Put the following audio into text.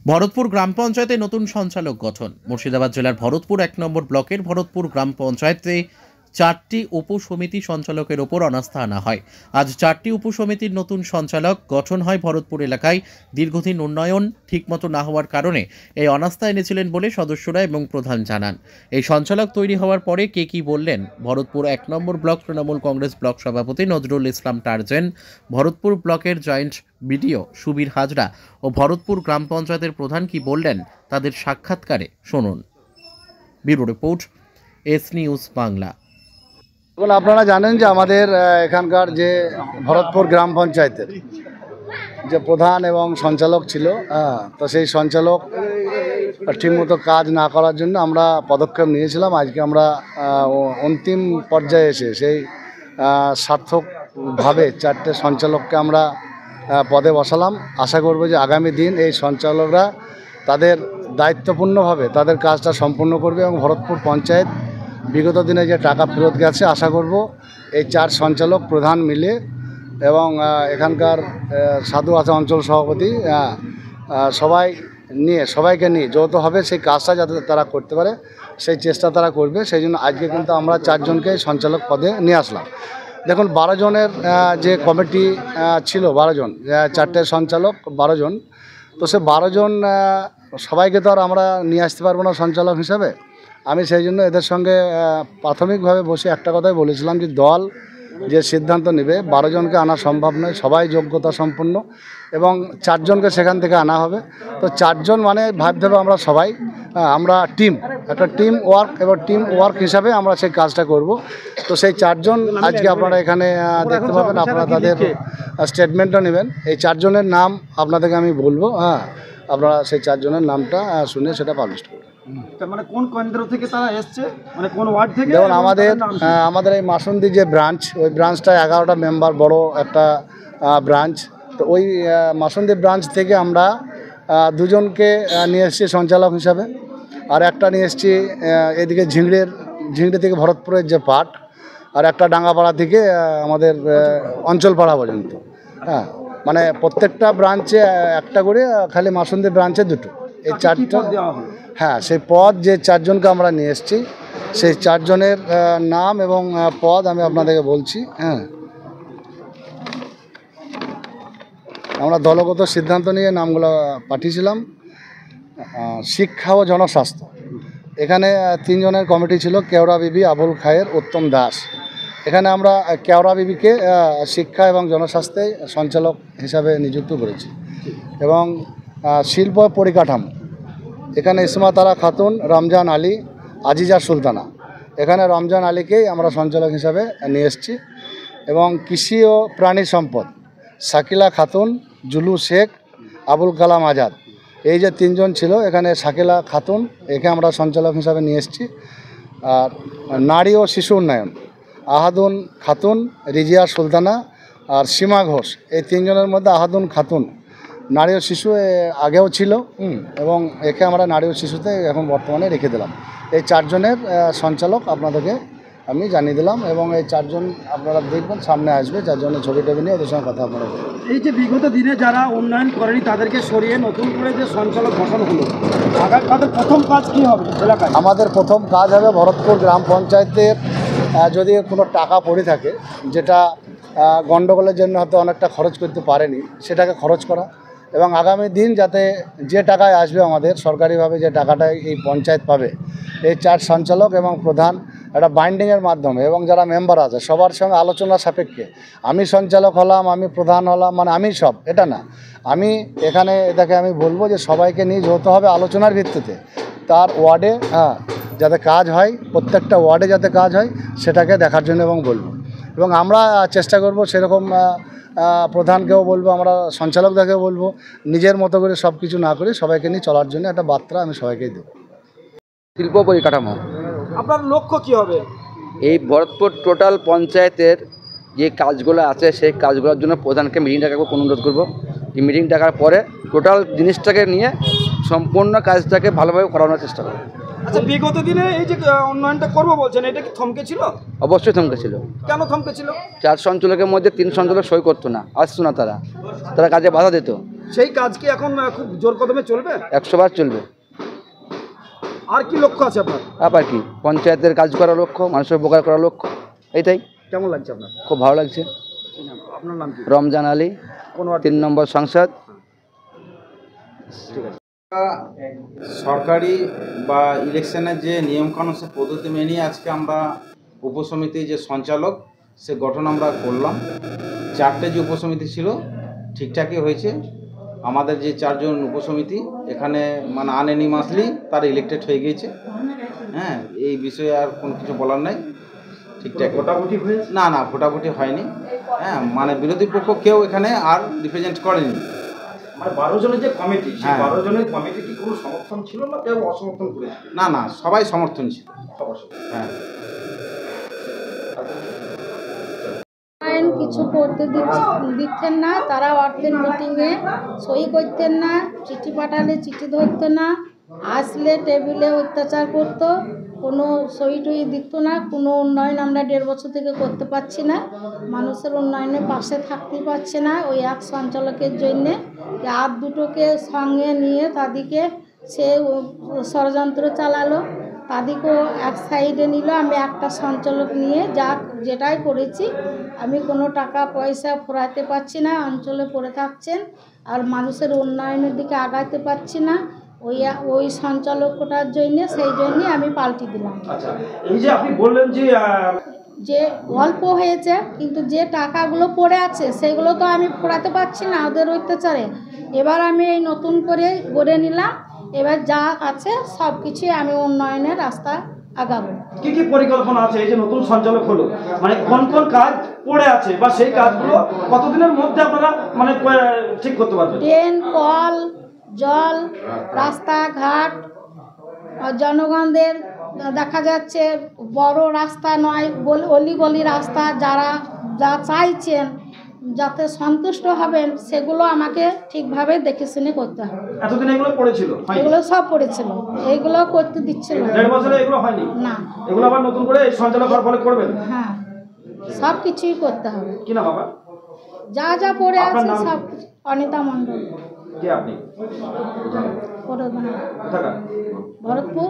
ভরতপুর গ্রাম পঞ্চায়েতে নতুন সঞ্চালক গঠন। মুর্শিদাবাদ জেলার ভরতপুর ১ নম্বর ব্লকের ভরতপুর গ্রাম পঞ্চায়েতে ৪টি উপসমিতি সঞ্চালকের ওপর অনাস্থা আনা হয়। আজ ৪টি উপসমিতির নতুন সঞ্চালক গঠন হয়। ভরতপুর এলাকায় দীর্ঘদিন উন্নয়ন ঠিকমতো না হওয়ার কারণে এই অনাস্থা এনেছিলেন বলে সদস্যরা এবং প্রধান জানান। এই সঞ্চালক তৈরি হওয়ার পরে কে কি বললেন ভরতপুর ১ নম্বর ব্লক তৃণমূল কংগ্রেস ব্লক সভাপতি নজরুল ইসলাম টার্জেন, ভরতপুর ব্লকের জয়েন্ট বিডিও সুবীর হাজরা ও ভরতপুর গ্রাম পঞ্চায়েতের প্রধান কি বললেন তাদের সাক্ষাৎকারে শুনুন। Bureau report, S news Bangla. আপনারা জানেন যে আমাদের এখানকার যে ভরতপুর গ্রাম পঞ্চায়েতের যে প্রধান এবং সঞ্চালক ছিল, তো সেই সঞ্চালক ঠিকমতো কাজ না করার জন্য আমরা পদক্ষেপ নিয়েছিলাম। আজকে আমরা অন্তিম পর্যায়ে এসে সেই সার্থকভাবে 4টে সঞ্চালককে আমরা পদে বসালাম। আশা করব যে আগামী দিন এই সঞ্চালকরা তাদের দায়িত্বপূর্ণভাবে তাদের কাজটা সম্পূর্ণ করবে এবং ভরতপুর পঞ্চায়েত বিগত দিনে যে টাকা ফেরত গেছে আশা করব এই 4 সঞ্চালক প্রধান মিলে এবং এখানকার সাধু আছে অঞ্চল সভাপতি সবাইকে নিয়ে যৌথভাবে সেই কাজটা যাতে তারা করতে পারে সেই চেষ্টা তারা করবে। সেই জন্য আজকে কিন্তু আমরা 4 জনকে সঞ্চালক পদে নিয়ে আসলাম। দেখুন 12 জনের যে কমিটি ছিল, 12 জন, 4টে সঞ্চালক 12 জন, তো সে 12 জন সবাইকে তো আর আমরা নিয়ে আসতে পারবো না সঞ্চালক হিসাবে। আমি সেই জন্য এদের সঙ্গে প্রাথমিকভাবে বসে একটা কথাই বলেছিলাম যে দল যে সিদ্ধান্ত নেবে 12 জনকে আনা সম্ভব নয়, সবাই যোগ্যতা সম্পন্ন এবং 4 জনকে সেখান থেকে আনা হবে। তো 4 জন মানে ভাবতে হবে আমরা সবাই আমরা একটা টিম ওয়ার্ক এবং টিম ওয়ার্ক হিসাবে আমরা সেই কাজটা করব। তো সেই 4 জন আজকে আপনারা এখানে দেখতে পাবেন, আপনারা তাদের স্টেটমেন্টও নেবেন। এই 4 জনের নাম আপনাদেরকে আমি বলবো, আপনারা সেই 4 জনের নামটা শুনে সেটা পাবলিশ করবেন। মানে কোন কেন্দ্র থেকে তারা এসছে, মানে কোন ওয়ার্ড থেকে? যেমন আমাদের এই মাসুন্দি যে ব্রাঞ্চ, ওই ব্রাঞ্চটা 11টা মেম্বার বড় একটা ব্রাঞ্চ। তো ওই মাসুন্দি ব্রাঞ্চ থেকে আমরা 2 জনকে নিয়ে এসেছি সঞ্চালক হিসাবে, আর একটা নিয়ে এসেছি এদিকে ঝিংড়ি থেকে ভরতপুরের যে পার্ট, আর একটা ডাঙ্গাপাড়া থেকে আমাদের অঞ্চলপাড়া পর্যন্ত। মানে প্রত্যেকটা ব্রাঞ্চে একটা করে, খালি মাসুন্দি ব্রাঞ্চে 2টো। এই 4টা সেই পদ যে 4 জনকে আমরা নিয়ে এসেছি সেই 4 জনের নাম এবং পদ আমি আপনাদেরকে বলছি। আমরা দলগত সিদ্ধান্ত নিয়ে নামগুলো পাঠিয়েছিলাম। শিক্ষা ও জনস্বাস্থ্য, এখানে 3 জনের কমিটি ছিল, কেওড়া বিবি, আবুল খায়ের, উত্তম দাস। এখানে আমরা কেওড়া বিবিকে শিক্ষা এবং জনস্বাস্থ্যে সঞ্চালক হিসাবে নিযুক্ত করেছি। এবং শিল্প পরিকাঠামো, এখানে ইসমা তারা খাতুন, রমজান আলী, আজিজা সুলতানা, এখানে রমজান আলীকেই আমরা সঞ্চালক হিসাবে নিয়ে এসেছি। এবং কৃষি ও প্রাণী সম্পদ, শাকিলা খাতুন, জুলু শেখ, আবুল কালাম আজাদ, এই যে 3 জন ছিল, এখানে শাকিলা খাতুন একে আমরা সঞ্চালক হিসাবে নিয়ে এসেছি। আর নারী ও শিশু উন্নয়ন, আহাদুন খাতুন, রিজিয়া সুলতানা আর সীমা ঘোষ, এই 3 জনের মধ্যে আহাদুন খাতুন নারী ও শিশু আগেও ছিল, এবং একে আমরা নারী ও শিশুতে এখন বর্তমানে রেখে দিলাম। এই 4 জনের সঞ্চালক আপনাদেরকে আমি জানিয়ে দিলাম এবং এই 4 জন আপনারা দেখবেন সামনে আসবে, 4 জনের ছবি টবি নিয়ে ওদের সঙ্গে কথা আপনারা বলবেন। এই যে বিগত দিনে যারা উন্নয়ন করেনি তাদেরকে সরিয়ে নতুন করে যে সঞ্চালক গঠন হলো, তাদের প্রথম কাজ কী হবে এলাকায়? আমাদের প্রথম কাজ হবে ভরতপুর গ্রাম পঞ্চায়েতের যদি কোনো টাকা পড়ে থাকে, যেটা গণ্ডগোলের জন্য হয়তো অনেকটা খরচ করতে পারেনি, সেটাকে খরচ করা এবং আগামী দিন যাতে যে টাকায় আসবে আমাদের সরকারিভাবে যে টাকাটা এই পঞ্চায়েত পাবে, এই 4 সঞ্চালক এবং প্রধান একটা বাইন্ডিংয়ের মাধ্যমে এবং যারা মেম্বার আছে সবার সঙ্গে আলোচনা সাপেক্ষে, আমি সঞ্চালক হলাম, আমি প্রধান হলাম, মানে আমি সব, এটা না। আমি এখানে এটাকে আমি বলবো যে সবাইকে নিয়ে যৌথভাবে আলোচনার ভিত্তিতে তার ওয়ার্ডে যাতে কাজ হয়, প্রত্যেকটা ওয়ার্ডে যাতে কাজ হয় সেটাকে দেখার জন্য এবং বলবো। এবং আমরা চেষ্টা করব সেরকম প্রধানকেও বলবো, আমরা সঞ্চালকদেরকেও বলবো, নিজের মতো করে সব কিছু না করে সবাইকে নিয়ে চলার জন্য একটা বার্তা আমি সবাইকেই দেবো। শিল্প পরিকাঠামো, আপনার লক্ষ্য কী হবে? এই ভরতপুর টোটাল পঞ্চায়েতের যে কাজগুলো আছে সেই কাজগুলোর জন্য প্রধানকে মিটিং ডাকাবো, অনুরোধ করবো। এই মিটিং ডাকার পরে টোটাল জিনিসটাকে নিয়ে সম্পূর্ণ কাজটাকে ভালোভাবে করানোর চেষ্টা করবো। আচ্ছা, বিগত দিনে এই যে উন্নয়নটা করবো বলছেন, এটা কি থমকে ছিল? অবশ্যই থমকে ছিল। কেন থমকে ছিল? 4 সঞ্চালকের মধ্যে 3 সঞ্চালক সই করতো না, আসতো না, তারা কাজে বাধা দিত। সেই কাজ কি এখন খুব জোর কদমে চলবে? 100 বার চলবে। আর কি লক্ষ্য আছে আপনার? আবার কি, পঞ্চায়েতের কাজ করার লক্ষ্য, মানুষের উপকার করার লক্ষ্য, এইটাই। কেমন লাগছে আপনার? খুব ভালো লাগছে। আপনার নাম কি? রমজান আলী, কোন ওয়ার্ড? 3 নম্বর সংসদ। সরকারি বা ইলেকশনের যে নিয়মকানুন সে পদ্ধতি মেনে আজকে আমরা উপসমিতির যে সঞ্চালক সে গঠন আমরা করলাম। 4টে যে উপসমিতি ছিল ঠিকঠাকই হয়েছে। আমাদের যে 4 জন উপসমিতি এখানে মানে আনএনিমাসলি তারা ইলেক্টেড হয়ে গিয়েছে। হ্যাঁ, এই বিষয়ে আর কোনো কিছু বলার নাই। ঠিকঠাক ভোটাভুটি হয়েছে? না না, ভোটাভুটি হয়নি। হ্যাঁ, মানে বিরোধী পক্ষ কেউ এখানে আর রিপ্রেজেন্ট করেনি। মানে 12 জনের যে কমিটি, সেই হ্যাঁ। 12 জনের কমিটি কি কোনো সমর্থন ছিল না কেউ অসমর্থন করেছিল? না না, সবাই সমর্থন ছিল। হ্যাঁ। আইন কিছু করতে দিচ্ছেন না, তারা অর্থের মিটিংয়ে সই করতেন না, চিঠি পাঠালে চিঠি ধরতো না, আসলে টেবিলে অত্যাচার করতো, কোনো সই টই দিত না, কোনো উন্নয়ন আমরা 1.5 বছর থেকে করতে পারছি না, মানুষের উন্নয়নের পাশে থাকতে পারছে না। ওই এক সঞ্চালকের জন্যে আর দুটোকে সঙ্গে নিয়ে তাদেরকে সে ষড়যন্ত্র চালালো, তাদেরকেও এক সাইডে নিল। আমি একটা সঞ্চালক নিয়ে যেটাই করেছি, আমি কোনো টাকা পয়সা ফুরাতে পারছি না, অঞ্চলে পড়ে থাকছেন, আর মানুষের উন্নয়নের দিকে আগাইতে পারছি না। ওই সঞ্চালকটার জন্যে, সেই জন্যে আমি পাল্টি দিলাম। আচ্ছা, এই যে আপনি বললেন যে অল্প হয়েছে, কিন্তু যে টাকাগুলো পড়ে আছে সেগুলো তো আমি ফুরাতে পারছি না ওদের অত্যাচারে। এবার আমি এই নতুন করে গড়ে নিলাম, এবার যা আছে সব কিছুই আমি উন্নয়নের রাস্তা আগাবো। কি কি পরিকল্পনা আছে? এই যে নতুন সঞ্চালক হলো, মানে কোন কোন কাজ পড়ে আছে বা সেই কাজগুলো কতদিনের মধ্যে আপনারা মানে ঠিক করতে পারবেন? ট্রেন, কল, জল, রাস্তাঘাট, জনগণদের দেখা যাচ্ছে বড় রাস্তা নয়, অলিগলি রাস্তা, যা চাইছেন যাতে সন্তুষ্ট হবেন সেগুলো আমাকে ঠিকভাবে দেখে শুনে করতে হবে। এতদিন এগুলো পড়েছিল? এগুলো সব পড়েছিল, এইগুলো করতে দিচ্ছিল 1.5 বছরে এগুলো হয়নি? না। এগুলো আবার নতুন করে এই সঞ্চালক হওয়ার ফলে করবেন? হ্যাঁ, সব কিছুই করতে হবে। কি না বাবা? যা যা পড়ে আপনার আছে নাম? সব। অনিতা মণ্ডল, কে আপনি? প্রধান, কোথাকার? ভরতপুর।